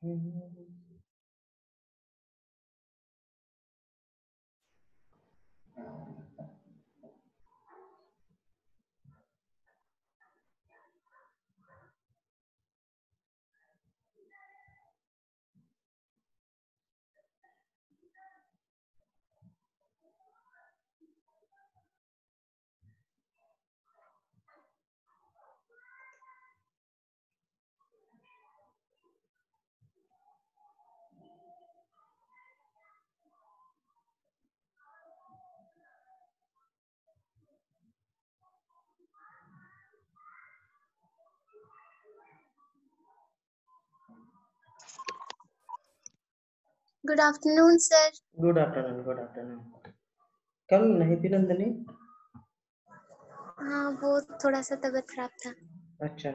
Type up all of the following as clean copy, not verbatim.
Good afternoon sir. Good afternoon, good afternoon. कल नहीं थी नंदिनी? हाँ, वो थोड़ा सा तबीयत खराब था। अच्छा,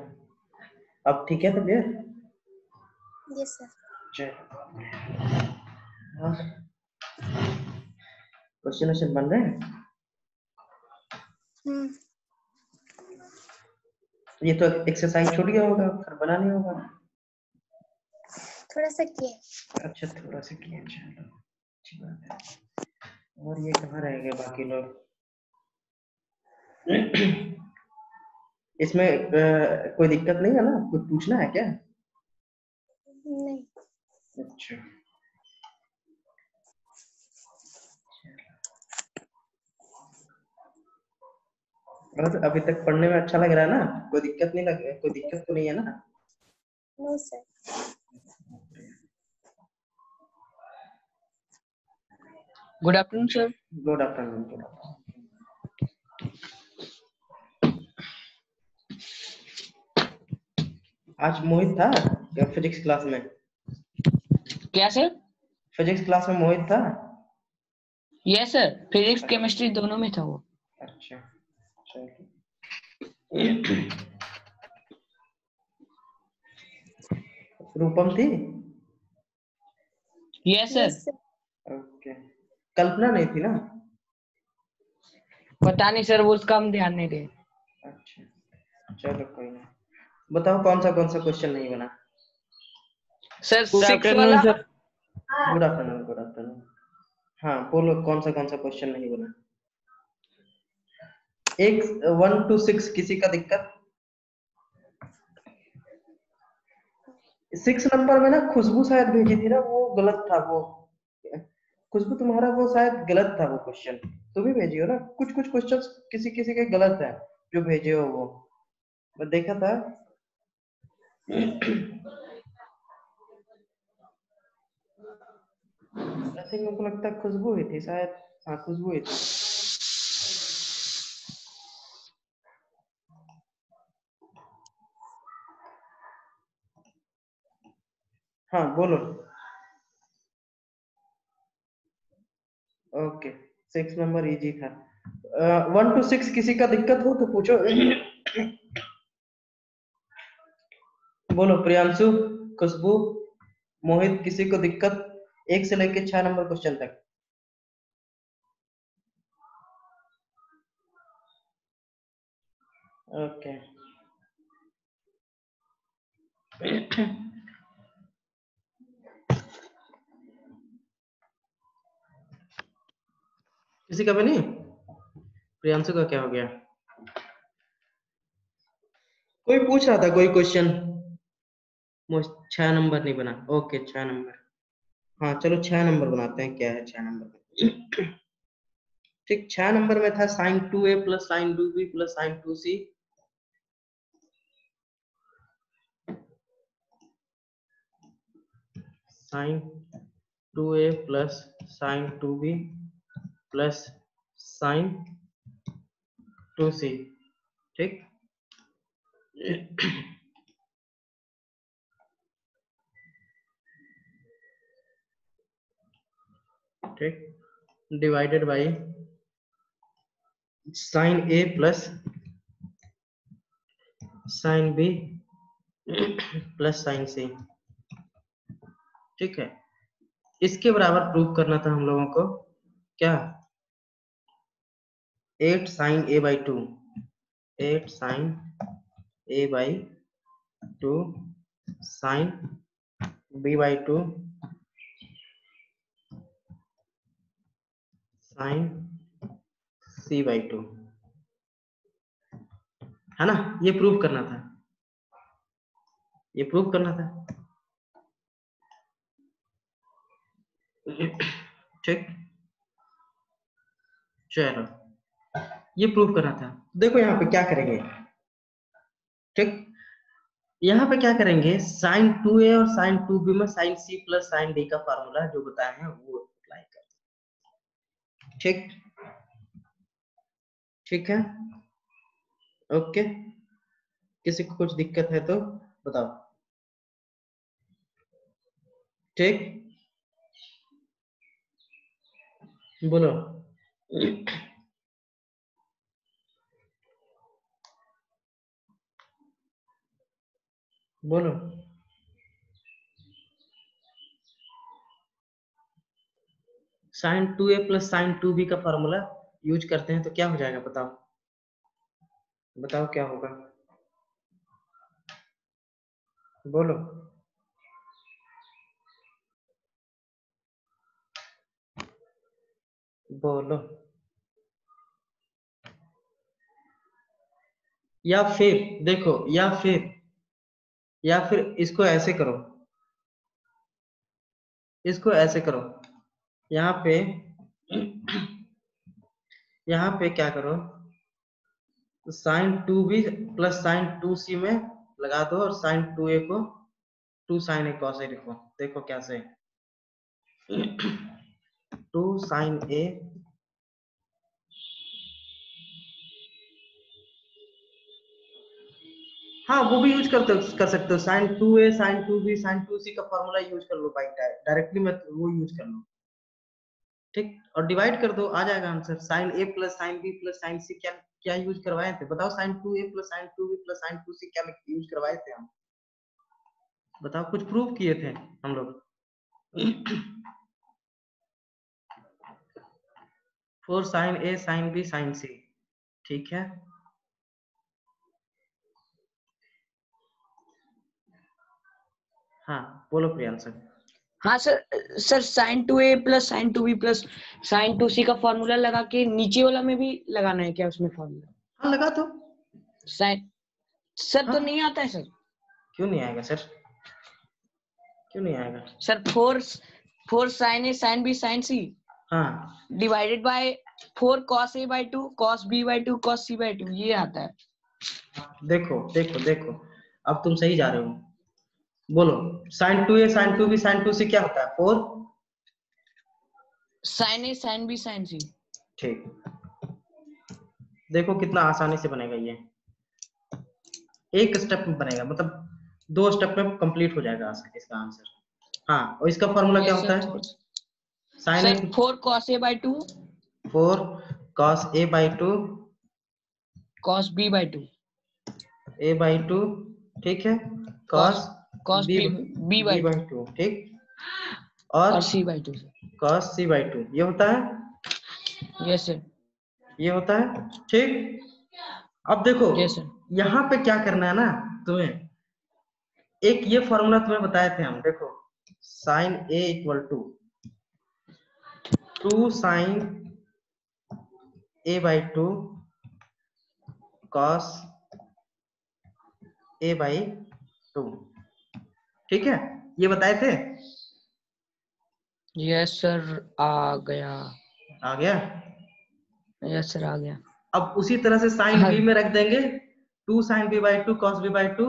अब ठीक है तबीयत? Yes sir. क्वेश्चन बन रहे हैं? ये तो एक्सरसाइज छूट गया होगा, फिर बना नहीं होगा। थोड़ा सा किए। अच्छा, थोड़ा सा किए, चलो अच्छी बात है। और ये कहाँ रह गए बाकी लोग? इसमें कोई दिक्कत नहीं है ना? कुछ पूछना है क्या? नहीं। अच्छा, और अभी तक पढ़ने में अच्छा लग रहा है ना? कोई दिक्कत नहीं कोई दिक्कत तो नहीं है ना? No sir. Good afternoon sir. Good afternoon, good afternoon. आज मोहित था फिजिक्स क्लास में? क्या सर? फिजिक्स क्लास में मोहित था? यस सर, फिजिक्स केमिस्ट्री दोनों में था वो। अच्छा, चलो। रूपम थी? Yes sir. ओके, कल्पना नहीं थी ना? पता नहीं सर, वो उसका हम ध्यान नहीं दे। अच्छा, चलो कोई नहीं। बताओ कौन सा क्वेश्चन नहीं बना? सर 6 वाला। Good afternoon, good afternoon. हाँ बोलो, कौन सा क्वेश्चन नहीं बना? 1 to 6 किसी का दिक्कत? 6 नंबर में ना खुशबू शायद भेजी थी ना, वो गलत था। वो खुशबू तुम्हारा वो शायद गलत था वो क्वेश्चन। तुम ही भेजी हो ना? कुछ क्वेश्चन किसी के गलत है जो भेजे हो वो, मैं देखा था। ऐसे मेरे को लगता है खुशबू हुई थी शायद। हाँ, खुशबू हुई थी। हाँ बोलो। ओके, 6 नंबर इजी था। 1 to 6 किसी का दिक्कत हो तो पूछो। बोलो, प्रियांशु, खुशबू, मोहित, किसी को दिक्कत? 1 से लेके 6 नंबर क्वेश्चन तक। ओके। किसी का भी नहीं? प्रियांशु का क्या हो गया? कोई पूछ रहा था कोई क्वेश्चन। 6 नंबर नहीं बना? Okay, 6 number. हाँ चलो 6 नंबर बनाते हैं। क्या है 6 नंबर? ठीक, 6 नंबर में था sin 2a plus sin 2b plus sin 2c। sin 2a plus sin 2b plus sin 2c। ठीक, ठीक, divided by sin a plus sin b plus sin c। ठीक है, इसके बराबर प्रूव करना था हम लोगों को। क्या? 8 sin a by 2, 8 sin a by 2 sin b/2 sine c/2 है ना, ये प्रूव करना था, ये प्रूव करना था। ठीक, चलो ये प्रूव करना था। देखो यहाँ पे क्या करेंगे, ठीक, यहाँ पे क्या करेंगे, sin 2a और sin 2b में sin c plus sin d का फार्मूला जो बताए हैं वो अप्लाई कर। ठीक, ठीक है, ओके। किसी को कुछ दिक्कत है तो बताओ। ठीक, बोलो। बोलो। sin 2a plus sin 2b का फार्मूला यूज करते हैं तो क्या हो जाएगा, बताओ, बताओ क्या होगा, बोलो। बोलो। या फिर देखो, या फिर इसको ऐसे करो, इसको ऐसे करो, यहाँ पे यहाँ पे क्या करो, sin 2b plus sin 2c में लगा दो और sin 2a को 2 sin a cos a लिखो। देखो कैसे, 2 sin a हाँ वो भी यूज कर सकते हो, sin 2a sin 2b sin 2c का फॉर्मूला यूज कर लो भाई, डायरेक्टली मत वो यूज कर लो। ठीक, और डिवाइड कर दो, आ जाएगा answer. sin a plus sin b plus sin c क्या क्या यूज करवाए थे, बताओ। sin 2a plus sin 2b plus sin 2c क्या यूज करवाए थे हम, बताओ, कुछ प्रूव किए थे हम लोग। 4 sin a sin b sin c, ठीक है। हाँ बोलो प्रियांशु। हाँ sir sin 2a plus sin 2b plus sin 2c का फॉर्मूला लगा के नीचे वाला में भी लगाना है क्या उसमें फॉर्मूला? हाँ लगा दो। sin सर हाँ, तो नहीं आता है सर। क्यों नहीं आएगा सर, क्यों नहीं आएगा sir 4 sin a sin b sin c हाँ divided by 4 cos a by 2 cos b by 2 cos c by 2 ये आता है। देखो देखो देखो, अब तुम सही जा रहे हो, बोलो। sin 2a sin 2b sin 2c क्या होता है, 4 sin a sin b sin c। ठीक, देखो कितना आसानी से बनेगा ये, एक स्टेप में बनेगा, मतलब 2 स्टेप में कंप्लीट हो जाएगा इसका आंसर। हाँ, और इसका फॉर्मूला क्या होता है, sin sir 4 cos a by 2 4 cos a by 2 cos b by 2 a by 2, ठीक है, cos cos b b by 2 by 2, ठीक, और और c by 2 cos c by 2 ये होता है, यस सर। ये होता है, ठीक। अब देखो यस सर। यहाँ पे क्या करना है ना तुम्हें, एक ये फॉर्मूला तुम्हें बताए थे हम, देखो sin a equal to 2 sin a by 2 cos a by 2, ठीक है, ये बताए थे। यस सर आ गया। आ गया। यस सर आ गया। अब उसी तरह से sin b में रख देंगे 2 sin b by 2 cos b by 2,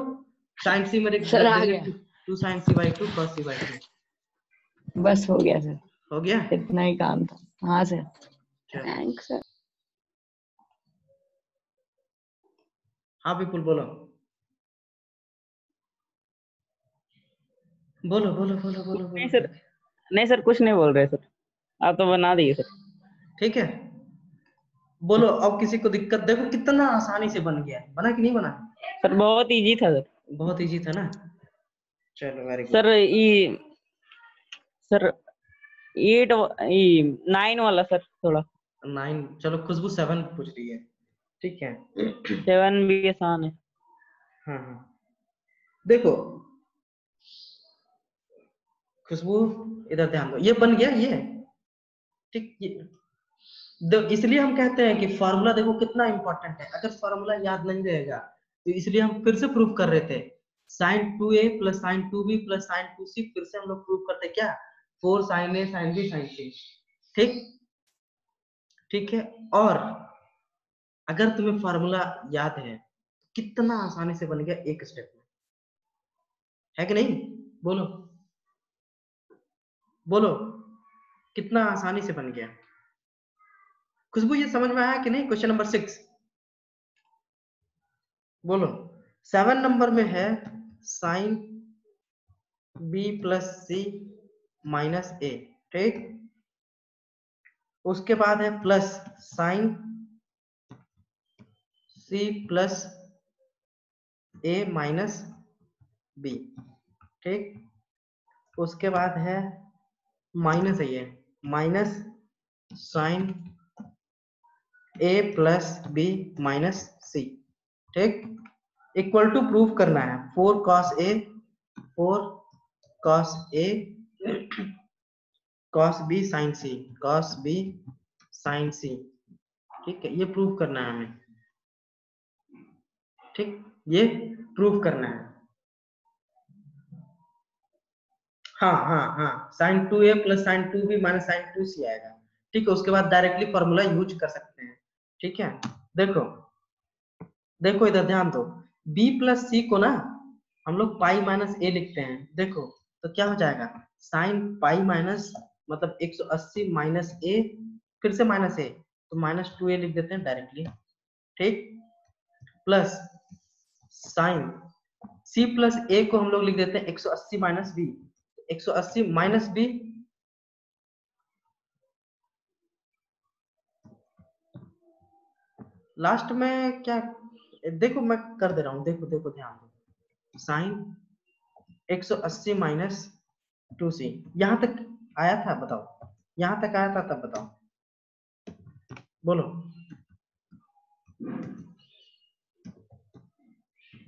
sin c में रख सर आ देंगे गया। 2 sin c by 2 cos c by 2। बस हो गया सर, हो गया, इतना ही काम था। हाँ सर, चलो। Thanks sir. हाँ विपुल बोलो, बोलो बोलो बोलो बोलो नहीं बोलो। सर, नहीं सर कुछ नहीं बोल रहे सर, आप तो बना दिए सर। ठीक है, बोलो। अब किसी को दिक्कत, देखो कितना आसानी से बन गया, बना कि नहीं बना, सर बहुत इजी था सर। बहुत इजी था ना, चलो वेरी गुड। सर ये सर 8 ये 9 वाला सर थोड़ा 9, चलो खुशबू 7 पूछ रही है, ठीक है। 7 भी आसान है। हाँ हाँ, देखो खुशबू इधर ध्यान दो, ये बन गया ये, ठीक। ये इसलिए हम कहते हैं कि फॉर्मूला देखो कितना इंपॉर्टेंट है। अगर फॉर्मूला याद नहीं रहेगा तो इसलिए हम फिर से प्रूफ कर रहे थे, sin 2a plus sin 2b plus sin 2c, फिर से हम लोग प्रूफ करते क्या, 4 sin a sin b sin c, ठीक ठीक है। और अगर तुम्हें फॉर्मूला याद है कितना आसानी से बन गया एक स्टेप में, है कि नहीं? बोलो बोलो, कितना आसानी से बन गया। खुशबू ये समझ में आया कि नहीं? क्वेश्चन नंबर 6 बोलो। 7 नंबर में है sine b plus C minus A, ठीक। उसके बाद है प्लस साइन c प्लस a माइनस b, ठीक। उसके बाद है माइनस है, ये minus sine a plus b minus c, ठीक। इक्वल टू प्रूफ करना है 4 cos a cos b sin c, cos b sin c, ठीक है। ये प्रूफ करना है हमें, ठीक, ये प्रूफ करना है। हाँ sin 2a plus sin 2b minus sin 2c आएगा, ठीक है। उसके बाद डायरेक्टली फॉर्मूला यूज कर सकते हैं, ठीक है। देखो देखो इधर ध्यान दो, b प्लस c को ना हम लोग पाई माइनस a लिखते हैं। देखो तो क्या हो जाएगा, साइन पाई माइनस मतलब 180 माइनस a, फिर से माइनस a, तो माइनस 2a लिख देते हैं डायरेक्टली, ठीक। प्लस साइन c प्लस a को हम लोग लिख देते हैं 180 minus b, 180 minus b, last में क्या, देखो मैं कर दे रहा हूं, देखो देखो ध्यान दो, साइन 180 माइनस 2c, यहां तक आया था बताओ, यहां तक आया था तब बताओ, बोलो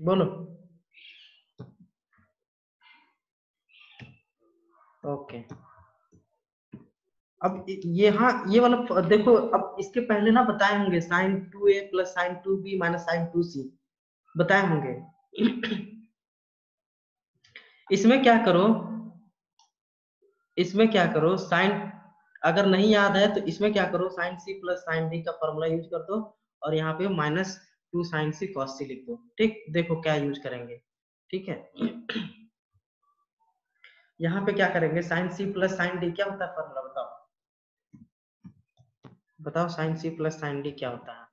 बोलो। ओके, अब यहाँ ये वाला देखो, अब इसके पहले ना बताए होंगे sine 2a plus sine 2b minus sine 2c बताए होंगे। इसमें क्या करो, इसमें क्या करो, साइन अगर नहीं याद है तो इसमें क्या करो, sine c plus sine d का फॉर्मूला यूज कर दो और यहाँ पे minus 2 sine c cos c लिख दो, ठीक। देखो क्या यूज करेंगे, ठीक है। यहाँ पे क्या करेंगे, sine c plus sine d क्या होता है फॉर्मूला बताओ, बताओ sine c plus sine d क्या होता है,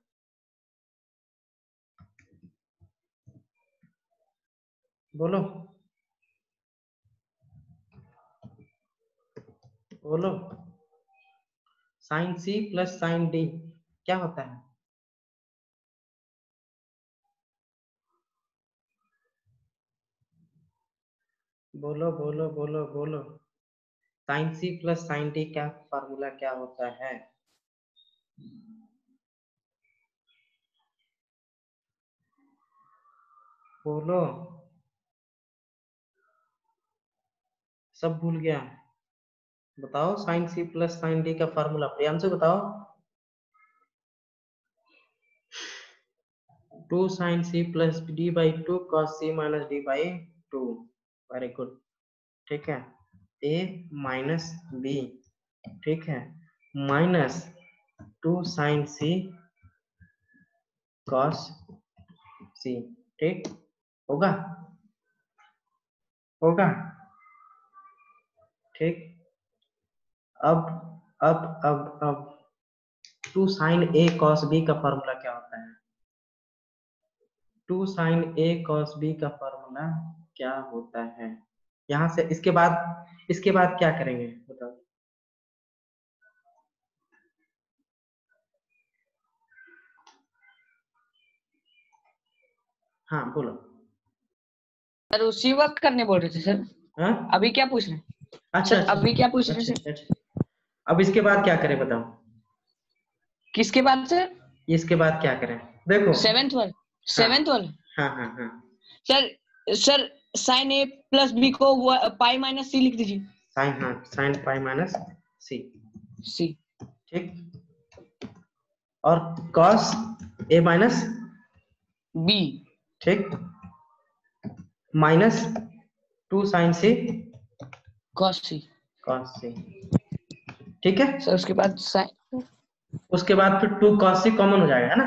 बोलो बोलो। Sine c plus sine d क्या होता है, बोलो बोलो बोलो बोलो। Sine c plus sine d का फॉर्मूला क्या होता है, बोलो। सब भूल गया, बताओ sine c plus sine d का फॉर्मूला, प्रियांशु बताओ। 2 sine c plus d by 2 cos c minus d by 2, very good, ठीक है। a माइनस b, ठीक है, minus 2 sine c cos c, ठीक होगा, होगा, ठीक। अब 2 साइन a cos b का फॉर्मूला क्या होता है, 2 साइन a cos b का फॉर्मूला क्या होता है, यहाँ से इसके बाद क्या करेंगे बताओ, हाँ बोलो। सर उसी वक्त करने बोल रहे थे सर, हाँ अभी क्या पूछ रहे हैं? अच्छा सर अभी क्या पूछ रहे हैं सर? अच्छा। अब इसके बाद क्या करें बताओ, किसके बाद सर? इसके बाद क्या करें, देखो सेवेंथ वाला। हाँ sir sine a plus b को पाई माइनस c लिख दीजिए। साइन, हाँ साइन पाई माइनस सी, सी। ठीक। और कॉस ए माइनस बी। ठीक, माइनस 2 साइन सी कॉस सी। कॉस सी, ठीक है। सर उसके बाद साइन। उसके बाद फिर 2 कॉस सी कॉमन हो जाएगा, है ना।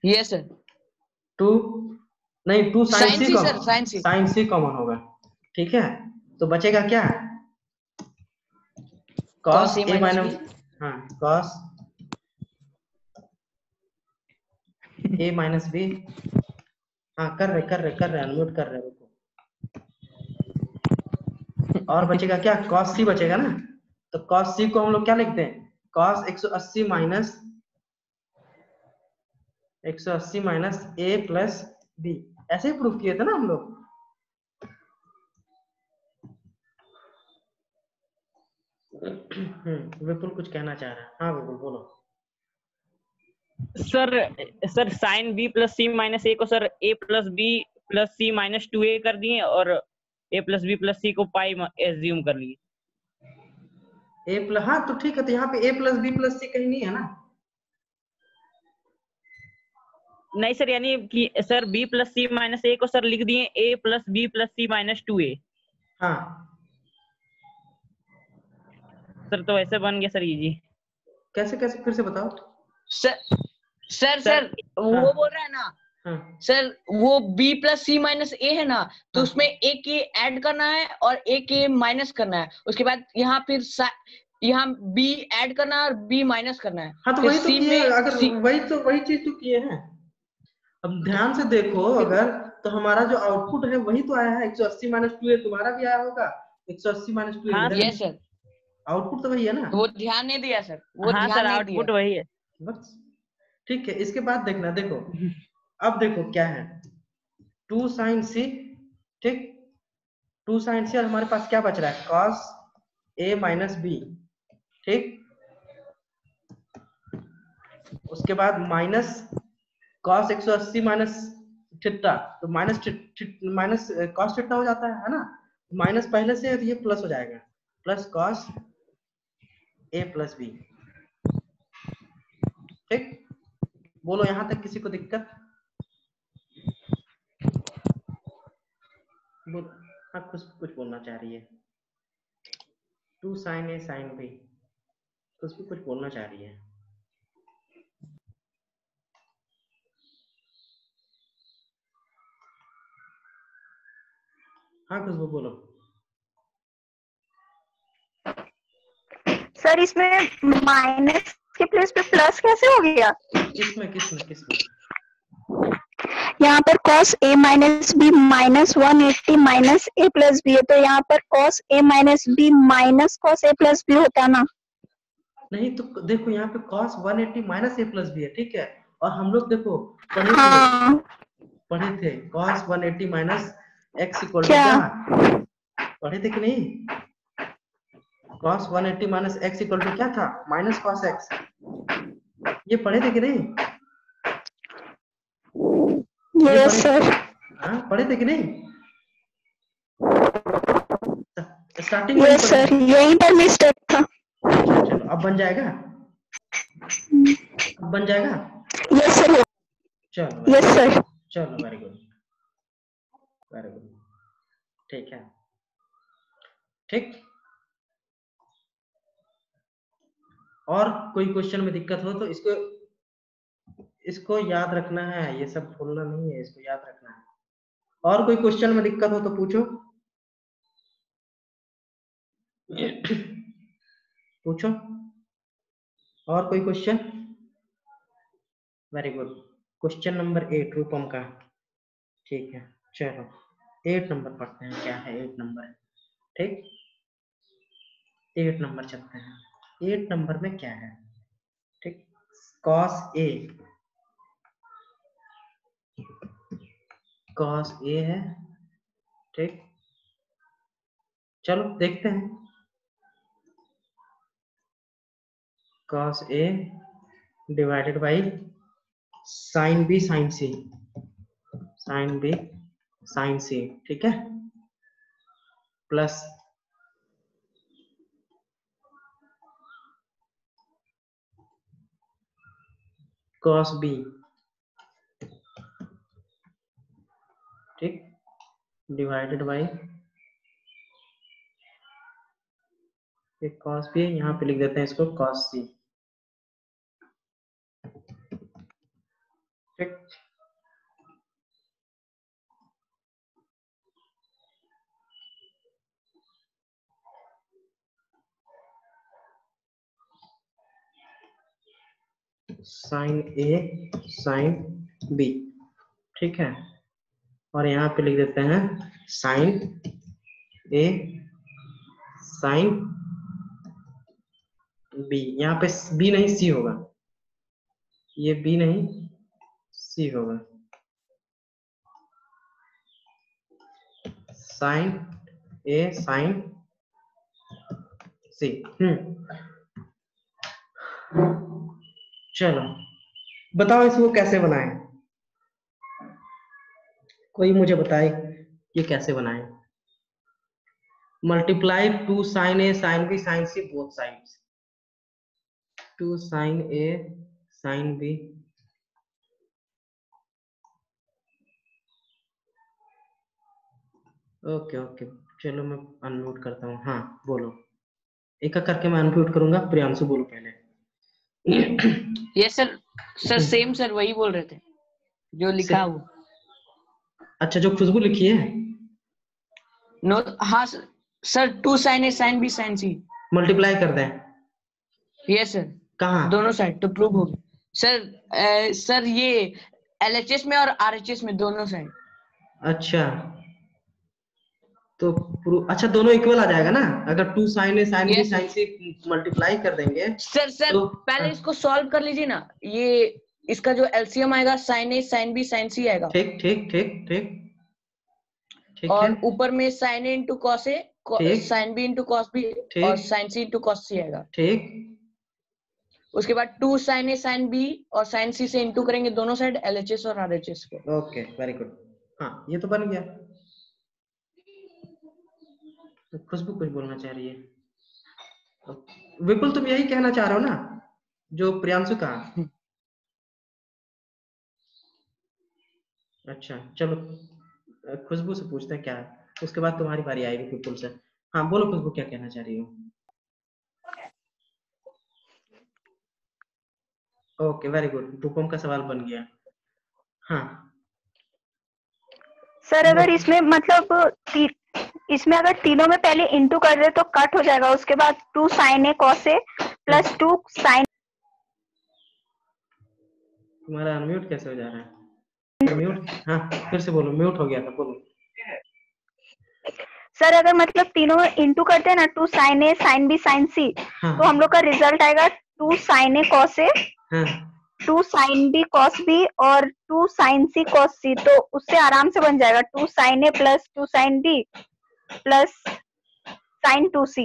Yes sir. 2 नहीं, 2 साइन साइन सी सी सर, कॉमन, साइन सी। साइन सी कॉमन होगा, ठीक है। तो बचेगा क्या, cos cos A A minus B. Minus, हाँ कॉस ए माइनस बी, हाँ कर रहे अनम्यूट कर रहे रुको। और बचेगा क्या, कॉस सी बचेगा ना। तो कॉस सी को हम लोग क्या लिखते हैं, cos 180 minus A plus B, ऐसे ही प्रूफ किए थे ना हम लोग। विपुल कुछ कहना चाह रहा है, हाँ विपुल बोलो। Sir sign B plus C minus A को सर ए plus B plus C minus 2a कर दिए और ए प्लस बी प्लस सी को पाई एज्यूम कर लिए। ए प्लस, हाँ तो ठीक है, तो यहाँ पे A plus B plus C कहीं नहीं है ना। नहीं सर, यानी कि sir b plus C minus A को सर लिख दिए a plus B plus C minus 2a। हाँ सर तो ऐसे बन गया सर इजी। कैसे कैसे फिर से बताओ। सर वो हाँ बोल रहा है ना हाँ सर, वो b प्लस सी माइनस ए है ना, तो हाँ। उसमें a के ऐड करना है और a के माइनस करना है। उसके बाद यहाँ फिर यहाँ b ऐड करना है और b माइनस करना है। हाँ तो फिर वही तो c किए, में अगर c। वही चीज तो किए हैं। अब ध्यान से देखो, अगर तो हमारा जो आउटपुट है वही तो आया है, 180 माइनस 2a तुम्हारा भी आया होगा, 180 माइनस 2a हाँ इधर भी, यस सर। आउटपुट तो वही है ना। वो ध्यान नहीं दिया सर, वो हाँ ध्यान सर नहीं दिया। आउटपुट वही है। बस ठीक है, इसके बाद देखना, देखो अब देखो क्या है, 2 साइन सी, ठीक, 2 साइन सी, और हमारे पास क्या बच रहा है, कॉस ए माइनस बी, ठीक। उसके बाद माइनस कॉस 180 माइनस थीटा, तो माइनस कॉस थीटा हो जाता है ना, माइनस पहले से है तो ये प्लस हो जाएगा, plus cos A plus B, ठीक। बोलो यहां तक किसी को दिक्कत, बोल, हाँ कुछ बोलना चाह रही है, 2 साइन ए साइन बी, कुछ बोलना चाह रही है। हाँ खुशबू बोलो। सर इसमें माइनस के प्लेस पे प्लस कैसे हो गया? किसमें यहाँ पर cos a minus B minus 180 minus a plus B है, तो यहाँ पर cos a minus B minus cos a plus B होता ना। नहीं तो देखो यहाँ पे cos 180 minus A plus B है, ठीक है। और हम लोग देखो हाँ पढ़े थे cos 180 minus X equal to क्या? क्या, पढ़े थे कि नहीं, cos 180 minus X equal to क्या था, माइनस cos x, ये पढ़े थे कि नहीं, ये यस सर। हाँ पढ़े थे कि नहीं, स्टार्टिंग में ही यस पढ़े सर, थे। यही पर मिस्टेक था। अच्छा चलो अब बन जाएगा, अब बन जाएगा, यस सर। चलो यस सर। चलो वेरी गुड ठीक है, ठीक। और कोई क्वेश्चन में दिक्कत हो तो इसको याद रखना है, ये सब भूलना नहीं है, इसको याद रखना है। और कोई क्वेश्चन में दिक्कत हो तो पूछो पूछो, और कोई question, very good. Question number 8 रूपम का, ठीक है चलो 8 नंबर पढ़ते हैं, क्या है 8 नंबर, ठीक। 8 नंबर चलते हैं, 8 नंबर में क्या है, ठीक, cos a है, ठीक। चलो देखते हैं, cos a divided by sin b sin c, sin b sin c, ठीक है, प्लस कॉस बी, ठीक, डिवाइडेड बाई एक कॉस बी है, यहाँ पे लिख देते हैं इसको कॉस सी, ठीक। साइन ए साइन बी, ठीक है, और यहाँ पे लिख देते हैं साइन ए साइन बी। यहाँ पे बी नहीं सी होगा, ये बी नहीं सी होगा, साइन ए साइन सी। चलो बताओ इसको कैसे बनाएं, कोई मुझे बताए ये कैसे बनाएं। Multiply two sine A sine B sine C both sides, two sine A sine B, okay okay, चलो मैं अनम्यूट करता हूँ। हाँ बोलो, एक एक करके मैं अनम्यूट करूंगा, प्रियांशु बोलो पहले। Yes sir, sir same sir वही बोल रहे थे जो लिखा वो। अच्छा, जो खुशबू लिखी है। नो, हाँ sir, two sine A sine B sine C multiply कर दें। यस सर, कहाँ? दोनों साइड तो प्रूव होगी सर। सर ये LHS में और RHS में दोनों साइड। अच्छा तो अच्छा दोनों इक्वल आ जाएगा ना, अगर two sine A sine B sine C multiply कर देंगे। सर तो, पहले इसको सॉल्व कर लीजिए ना, ये इसका जो LCM आएगा sine A sine B sine C आएगा। ठीक ठीक ठीक ठीक ठीक, और ऊपर में sine A into cos A, sine B into cos B और sine C into cos C आएगा। ठीक, उसके बाद two sine A sine B और साइन सी से इंटू करेंगे दोनों साइड LHS और RHS को। Okay very good. हाँ ये तो बन गया। तो खुशबू कुछ बोलना चाह रही है। विपुल तुम यही कहना चाह रहे हो ना जो प्रियांशु कहा? अच्छा चलो खुशबू से पूछते हैं क्या है, उसके बाद तुम्हारी बारी आएगी विपुल से। हाँ बोलो खुशबू, क्या कहना चाह रही हो? ओके वेरी गुड, रूपम का सवाल बन गया। हाँ सर अगर इसमें मतलब इसमें अगर तीनों में पहले इंटू कर दे तो कट हो जाएगा, उसके बाद two sine A cos A plus two sine. तुम्हारा अनम्यूट कैसे हो जा रहा है? म्यूट, हाँ फिर से बोलो, म्यूट हो गया था, बोलो। सर अगर मतलब तीनों में इंटू करते हैं ना, two sine A sine B sine C, तो हम लोग का रिजल्ट आएगा two sine A cos A, two sine B cos B और two sine C cos C. तो उससे आराम से बन जाएगा two sine A plus two sine B plus sine two C.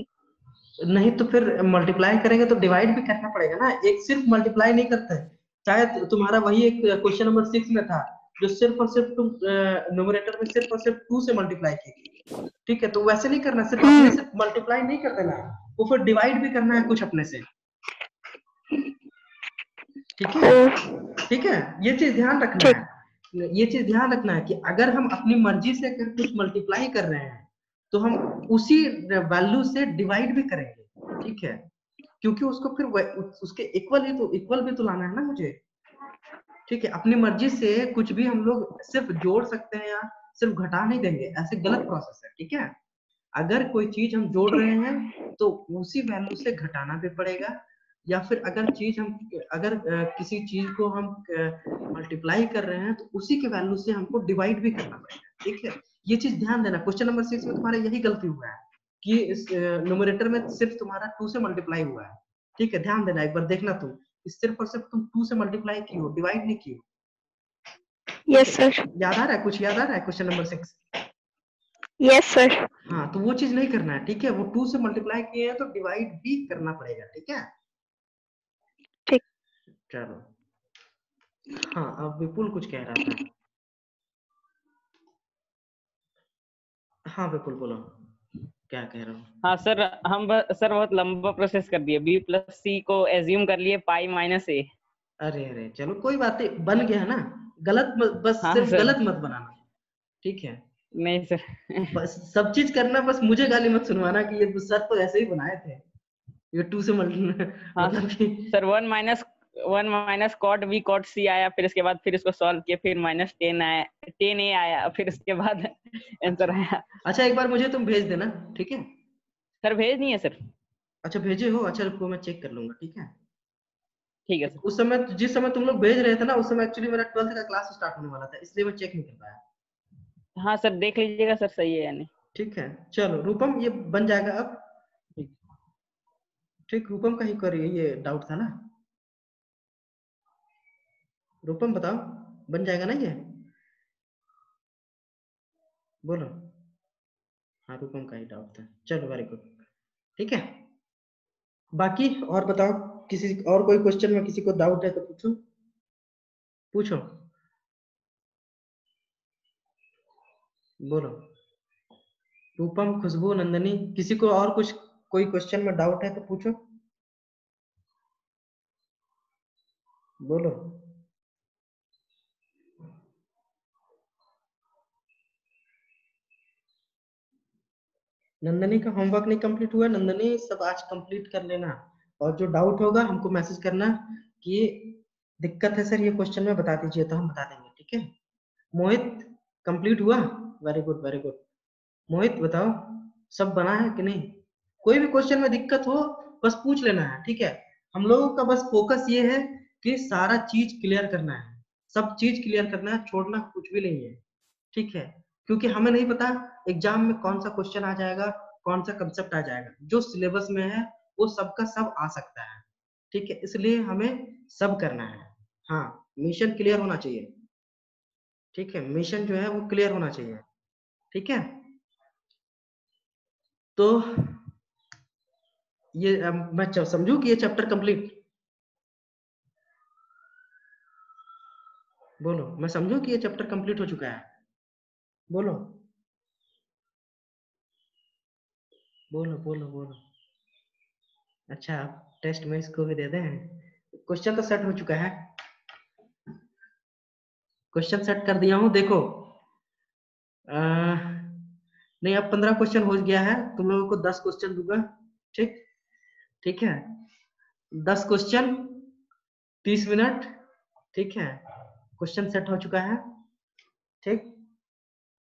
नहीं तो फिर मल्टीप्लाई करेंगे तो डिवाइड भी करना पड़ेगा ना, एक सिर्फ मल्टीप्लाई नहीं करता है। शायद तुम्हारा वही एक क्वेश्चन नंबर 6 में था जो सिर्फ और सिर्फ तुम न्यूमरेटर में सिर्फ और सिर्फ 2 से मल्टीप्लाई की, ठीक है? तो वैसे नहीं करना, सिर्फ अपने से मल्टीप्लाई नहीं कर देना, वो फिर डिवाइड भी करना है कुछ अपने से, ठीक है? ठीक है, ये चीज ध्यान रखना है, ये चीज ध्यान रखना है कि अगर हम अपनी मर्जी से अगर कुछ मल्टीप्लाई कर रहे हैं तो हम उसी वैल्यू से डिवाइड भी करेंगे, ठीक है? क्योंकि उसको फिर उसके इक्वल भी तो लाना है ना मुझे, ठीक है? अपनी मर्जी से कुछ भी हम लोग सिर्फ जोड़ सकते हैं या सिर्फ घटा नहीं देंगे, ऐसे गलत प्रोसेस है, ठीक है? अगर कोई चीज हम जोड़ रहे हैं तो उसी वैल्यू से घटाना भी पड़ेगा, या फिर अगर किसी चीज को हम मल्टीप्लाई कर रहे हैं तो उसी के वैल्यू से हमको डिवाइड भी करना पड़ेगा, ठीक है? ये चीज ध्यान देना। क्वेश्चन नंबर 6 में तुम्हारा यही गलती हुआ है कि इस न्यूमरेटर में सिर्फ तुम्हारा 2 से मल्टीप्लाई हुआ है, ठीक है? ध्यान देना, एक बार देखना, तुम सिर्फ और सिर्फ तुम 2 से मल्टीप्लाई की हो, डिवाइड नहीं की हो। Yes sir. याद आ रहा है? कुछ याद आ रहा है क्वेश्चन नंबर 6? Yes sir. हाँ तो वो चीज नहीं करना है, ठीक है? वो 2 से मल्टीप्लाई किए हैं तो डिवाइड भी करना पड़ेगा, ठीक है? ठीक, चलो। हाँ अब विपुल कुछ कह रहा था। हाँ विपुल बोलो, क्या कह रहा हूँ? हाँ सर, हम सर बहुत लंबा प्रोसेस कर दिए। b प्लस सी को एज्यूम कर लिए पाई माइनस ए, अरे अरे चलो कोई बात नहीं, बन गया ना। गलत बस हाँ सिर्फ सर। गलत मत बनाना, ठीक है। नहीं सर। बस सब चीज करना, बस मुझे गाली मत सुनवाना कि ये सर तो ऐसे ही बनाए थे, ये 2 से हाँ मतलब कि sir, 1 minus cot B cot C आया, फिर इसके बाद फिर इसको सॉल्व किया, फिर -10 आया, 10a आया, फिर इसके बाद आंसर आया। अच्छा एक बार मुझे तुम भेज देना, ठीक है। सर भेज नहीं है सर। अच्छा भेजे हो, अच्छा रुको मैं चेक कर लूंगा, ठीक है। ठीक है सर। उस समय जिस समय तुम लोग भेज रहे थे ना, उस समय एक्चुअली मेरा 12th का क्लास स्टार्ट होने वाला था, इसलिए मैं चेक नहीं कर पाया। हाँ सर, देख लीजिएगा सर सही है या नहीं। ठीक है चलो रूपम, ये बन जाएगा अब। ठीक। ठीक, रूपम का ही करिए, ये डाउट था ना। रूपम बताओ, बन जाएगा ना ये, बोलो। हाँ रूपम का ही डाउट था, चलो वेरी गुड, ठीक है। बाकी और बताओ, किसी और कोई क्वेश्चन में किसी को डाउट है तो पूछो, पूछो, बोलो। रूपम, खुशबू, नंदनी, किसी को और कुछ कोई क्वेश्चन में डाउट है तो पूछो, बोलो। नंदनी का होमवर्क नहीं कंप्लीट हुआ, नंदनी सब आज कंप्लीट कर लेना, और जो डाउट होगा हमको मैसेज करना कि दिक्कत है सर ये क्वेश्चन में, बता दीजिए तो हम बता देंगे, ठीक है। मोहित कंप्लीट हुआ, वेरी गुड वेरी गुड। मोहित बताओ, सब बना है कि नहीं? कोई भी क्वेश्चन में दिक्कत हो बस पूछ लेना है, ठीक है। हम लोगों का बस फोकस ये है कि सारा चीज क्लियर करना है, सब चीज क्लियर करना है, छोड़ना कुछ भी नहीं है, ठीक है। क्योंकि हमें नहीं पता एग्जाम में कौन सा क्वेश्चन आ जाएगा, कौन सा कंसेप्ट आ जाएगा, जो सिलेबस में है वो सबका सब आ सकता है, ठीक है। इसलिए हमें सब करना है, हाँ मिशन क्लियर होना चाहिए, ठीक है। मिशन जो है वो क्लियर होना चाहिए, ठीक है। तो ये मैं समझू कि ये चैप्टर कंप्लीट, बोलो, मैं समझू कि ये चैप्टर कंप्लीट हो चुका है, बोलो, बोलो बोलो बोलो। अच्छा आप टेस्ट में इसको भी दे दें, क्वेश्चन तो सेट हो चुका है, क्वेश्चन सेट कर दिया हूँ, देखो। नहीं अब 15 क्वेश्चन हो गया है, तुम लोगों को 10 क्वेश्चन दूंगा, ठीक, ठीक है। 10 क्वेश्चन 30 मिनट, ठीक है। क्वेश्चन सेट हो चुका है, ठीक।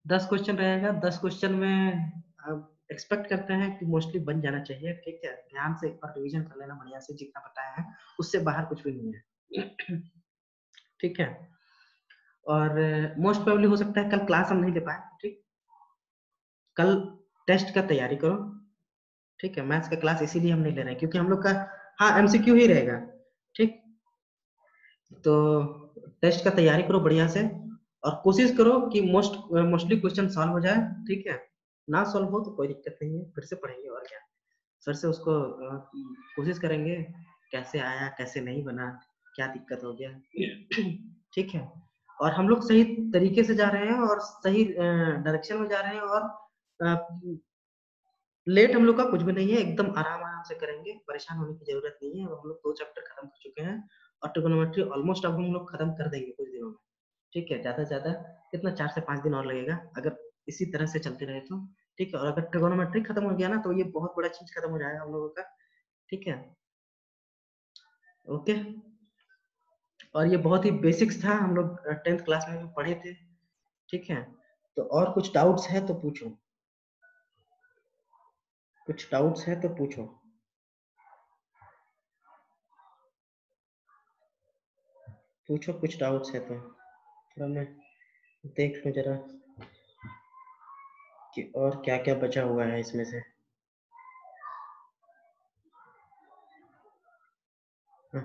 10 क्वेश्चन रहेगा, 10 क्वेश्चन में अब एक्सपेक्ट करते हैं कि मोस्टली बन जाना चाहिए, ठीक है। ध्यान से एक बार रिवीजन कर लेना बढ़िया से, जितना बताया है उससे बाहर कुछ भी नहीं है, ठीक है। और मोस्ट प्रोबेबली हो सकता है कल क्लास हम नहीं ले पाए, ठीक। कल टेस्ट का तैयारी करो, ठीक है। मैथ्स का क्लास इसीलिए हम नहीं ले रहे हैं क्योंकि हम लोग का हाँ एमसीक्यू ही रहेगा, ठीक। तो टेस्ट का तैयारी करो बढ़िया से, और कोशिश करो कि मोस्टली क्वेश्चन सॉल्व हो जाए, ठीक है। ना सॉल्व हो तो कोई दिक्कत नहीं है, फिर से पढ़ेंगे और क्या, फिर से उसको कोशिश करेंगे कैसे आया कैसे नहीं बना, क्या दिक्कत हो गया, ठीक है। और हम लोग सही तरीके से जा रहे हैं और सही डायरेक्शन में जा रहे हैं, और लेट हम लोग का कुछ भी नहीं है, एकदम आराम आराम से करेंगे, परेशान होने की जरूरत नहीं है। हम लोग 2 चैप्टर खत्म कर चुके हैं, और ट्रिगोनोमेट्री ऑलमोस्ट अब हम लोग खत्म कर देंगे कुछ दिनों में, ठीक है। ज्यादा से ज्यादा कितना 4 से 5 दिन और लगेगा अगर इसी तरह से चलते रहे तो, ठीक है। और अगर ट्रिगोनोमेट्री खत्म हो गया ना तो ये बहुत बड़ा चीज खत्म हो जाएगा हम लोगों का, ठीक है, ओके। और ये बहुत ही बेसिक्स था, हम लोग 10th क्लास में भी पढ़े थे, ठीक है। तो और कुछ डाउट्स है तो पूछो, कुछ डाउट्स है तो पूछो, पूछो कुछ डाउट्स है तो, थोड़ा मैं देख लूं जरा कि और क्या क्या बचा हुआ है इसमें से। हाँ।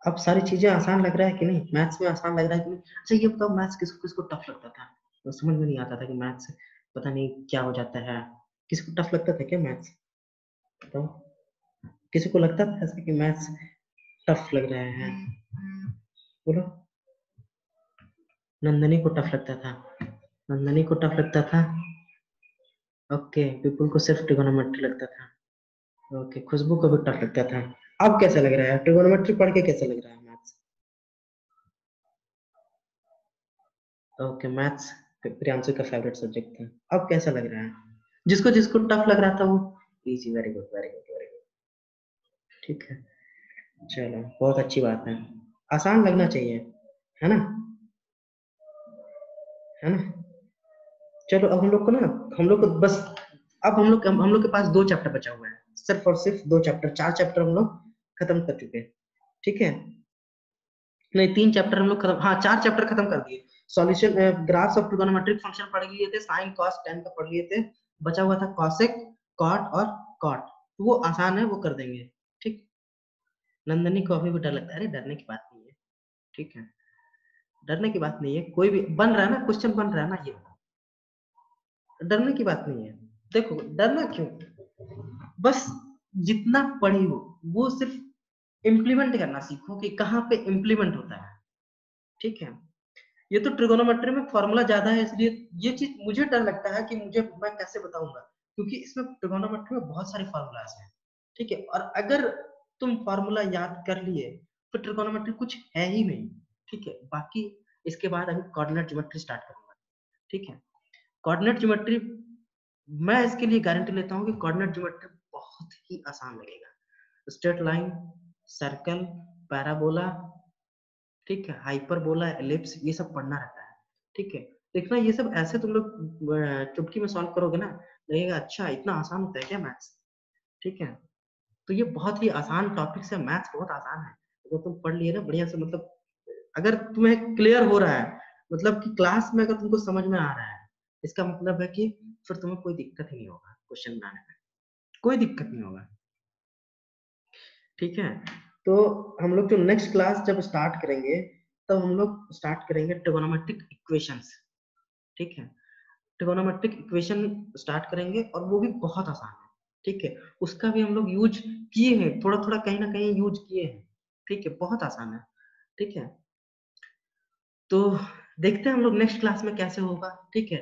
अब सारी चीजें आसान लग रहा है कि नहीं, मैथ्स में आसान लग रहा है कि नहीं? अच्छा ये बताओ, मैथ्स किसको किसको टफ लगता था, तो समझ में नहीं आता था कि मैथ्स पता नहीं क्या हो जाता है, किसको टफ लगता था क्या मैथ्स, बताओ। किसी को लगता था ऐसा कि मैथ्स टफ लग रहे हैं, बोलो। नंदनी को टफ लगता था, नंदनी को टफ लगता था, ओके, विपुल को सिर्फ ट्रिगोनोमेट्री लगता था। ओके, खुशबू को भी टफ लगता था। अब कैसा लग रहा है ट्रिगोनोमेट्री पढ़ के, कैसा लग रहा है मैथ्स? ओके, मैथ्स प्रियांशु का फेवरेट सब्जेक्ट था। अब कैसा लग रहा है? जिसको जिसको टफ लग रहा था वो easy. Very good, very good, very good. ठीक है, चलो बहुत अच्छी बात है। आसान लगना चाहिए, है ना? है ना? चलो अब हम लोग को ना, हम लोग को बस, अब हम लोग के पास 2 चैप्टर बचा हुआ है, सिर्फ और सिर्फ 2 चैप्टर। 4 चैप्टर हम लोग खत्म कर चुके हैं, ठीक है? नहीं, 3 चैप्टर हम लोग खत्म, हाँ 4 चैप्टर खत्म कर दिए। Solution graphs of trigonometric function पढ़ लिए थे, साइन कॉस टेन का पढ़ लिए थे, बचा हुआ था कॉसेक, कॉट और कॉट। तो वो आसान है, वो कर देंगे, ठीक? नंदनी को अभी भी डर लगता है। अरे डरने की बात नहीं है, ठीक है? डरने की बात नहीं है, कोई भी बन रहा है ना, क्वेश्चन बन रहा है ना, ये डरने की बात नहीं है। देखो डरना क्यों, बस जितना पढ़ी हो वो सिर्फ इम्प्लीमेंट करना सीखो कि कहाँ पे इम्प्लीमेंट होता है, ठीक है? ये तो ट्रिगोनोमेट्री में फॉर्मूला ज्यादा है, इसलिए ये चीज मुझे डर लगता है कि मैं कैसे बताऊंगा, क्योंकि इसमें ट्रिगोनोमेट्री में बहुत सारे फॉर्मूलाज हैं, ठीक है? और अगर तुम फॉर्मूला याद कर लिए तो ट्रिगोनोमेट्री कुछ है ही नहीं, ठीक है? बाकी इसके बाद अभी कोऑर्डिनेट ज्योमेट्री स्टार्ट करूंगा, ठीक है? कोऑर्डिनेट ज्योमेट्री मैं इसके लिए गारंटी लेता हूँ कि कोऑर्डिनेट ज्योमेट्री बहुत ही आसान लगेगा। स्ट्रेट लाइन, सर्कल, पैराबोला, ठीक है, हाइपरबोला, एलिप्स, ये सब पढ़ना रहता है, ठीक है? देखना ये सब ऐसे तुम लोग चुटकी में सॉल्व करोगे ना, लगेगा अच्छा इतना आसान होता है क्या मैथ्स, ठीक है? तो ये बहुत ही आसान टॉपिक है, मैथ्स बहुत आसान है। अगर तुम पढ़ लिए ना बढ़िया से, मतलब अगर तुम्हें क्लियर हो रहा है, मतलब कि क्लास में अगर तुमको समझ में आ रहा है, इसका मतलब है कि फिर तुम्हें कोई दिक्कत ही नहीं होगा क्वेश्चन बनाने में, कोई दिक्कत नहीं होगा, ठीक है? तो हम लोग जो नेक्स्ट क्लास जब स्टार्ट करेंगे, तब हम लोग स्टार्ट करेंगे ट्रिगोनोमेट्रिक इक्वेशंस, ठीक है? ट्रिगोनोमेट्रिक इक्वेशन स्टार्ट करेंगे और वो भी बहुत आसान है, ठीक है? उसका भी हम लोग यूज किए हैं, थोड़ा थोड़ा कहीं ना कहीं यूज किए हैं, ठीक है? बहुत आसान है, ठीक है? तो देखते हैं हम लोग नेक्स्ट क्लास में कैसे होगा, ठीक है?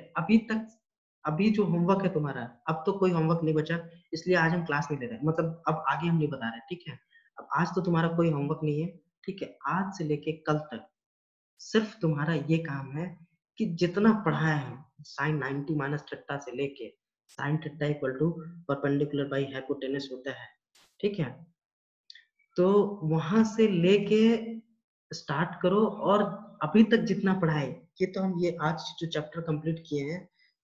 अभी जो होमवर्क है तुम्हारा, अब तो कोई होमवर्क नहीं बचा, इसलिए आज हम क्लास नहीं ले रहे, मतलब अब आगे हम नहीं बता रहे, ठीक है? अब आज तो तुम्हारा कोई होमवर्क नहीं है, ठीक है? आज से लेके कल तक सिर्फ तुम्हारा ये काम है कि जितना पढ़ाया है, साइन 90 माइनस थीटा से लेके sine theta equal to perpendicular by hypotenuse होता है, ठीक है? तो वहां से लेके स्टार्ट करो, और अभी तक जितना पढ़ाए, ये तो हम ये आज जो चैप्टर कंप्लीट किए हैं,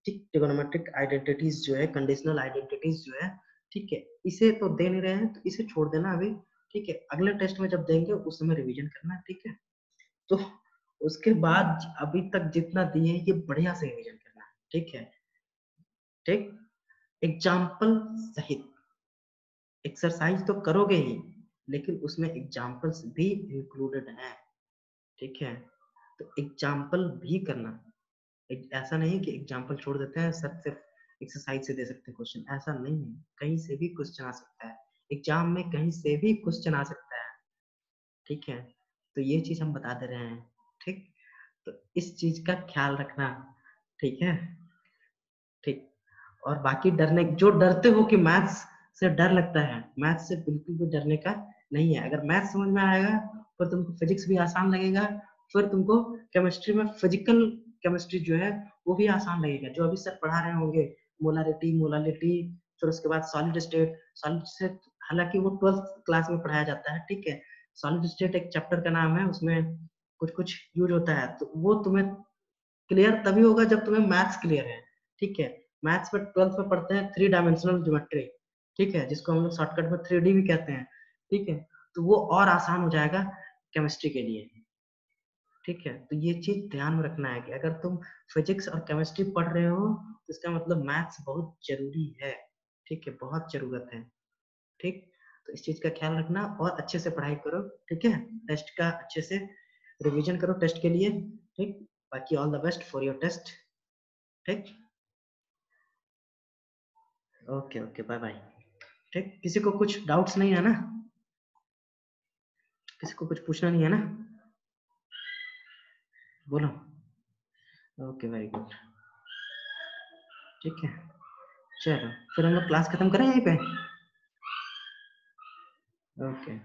ठीक? ट्रिगोनोमेट्रिक आइडेंटिटीज जो है, कंडीशनल आइडेंटिटीज जो है, ठीक है? इसे तो दे नहीं रहे हैं, तो इसे छोड़ देना अभी, ठीक है? अगले टेस्ट में जब देंगे उस समय रिवीजन करना, ठीक है? तो उसके बाद अभी तक जितना दिए ये बढ़िया से रिवीजन करना, ठीक है? ठीक, एग्जाम्पल सहित एक्सरसाइज तो करोगे ही, लेकिन उसमें एग्जाम्पल्स भी इंक्लूडेड हैं, ठीक है? तो एग्जाम्पल भी करना, ऐसा नहीं कि एग्जाम्पल छोड़ देते हैं, सिर्फ एक्सरसाइज से दे सकते हैं क्वेश्चन, ऐसा नहीं है, कहीं से भी क्वेश्चन आ सकता है एग्जाम में, कहीं से भी क्वेश्चन आ सकता है, ठीक है? तो ये चीज हम बता दे रहे हैं, ठीक? तो इस चीज का ख्याल रखना, ठीक है? ठीक। और बाकी डरने, जो डरते हो कि मैथ्स से डर लगता है, मैथ्स से बिल्कुल भी डरने का नहीं है। अगर मैथ्स समझ में आएगा फिर तुमको फिजिक्स भी आसान लगेगा, फिर तुमको केमिस्ट्री में फिजिकल केमिस्ट्री जो है वो भी आसान लगेगा, जो अभी सर पढ़ा रहे होंगे, मोलारिटी, मोलालिटी, फिर उसके बाद सॉलिड स्टेट। सॉलिड स्टेट हालांकि वो 12th क्लास में पढ़ाया जाता है, ठीक है? सॉलिड स्टेट एक चैप्टर का नाम है, उसमें कुछ कुछ यूज होता है, तो वो तुम्हें क्लियर तभी होगा जब तुम्हें मैथ्स क्लियर है, ठीक है? मैथ्स में 12th में पढ़ते हैं 3 डायमेंशनल ज्योमेट्री, ठीक है? जिसको हम लोग शॉर्टकट में 3D भी कहते हैं, ठीक है? तो वो और आसान हो जाएगा केमिस्ट्री के लिए, ठीक है? तो ये चीज ध्यान में रखना है कि अगर तुम फिजिक्स और केमिस्ट्री पढ़ रहे हो तो इसका मतलब मैथ्स बहुत जरूरी है, ठीक है? बहुत जरूरत है, ठीक? तो इस चीज का ख्याल रखना और अच्छे से पढ़ाई करो, ठीक है? टेस्ट का अच्छे से रिवीजन करो टेस्ट के लिए, ठीक? बाकी all the best for your test, ठीक? ओके ओके, बाय बाय, ठीक? किसी को कुछ डाउट्स नहीं है ना? किसी को कुछ पूछना नहीं है ना? बोलो। ओके, वेरी गुड, ठीक है? चलो फिर हम लोग क्लास खत्म करें यहीं पे। ओके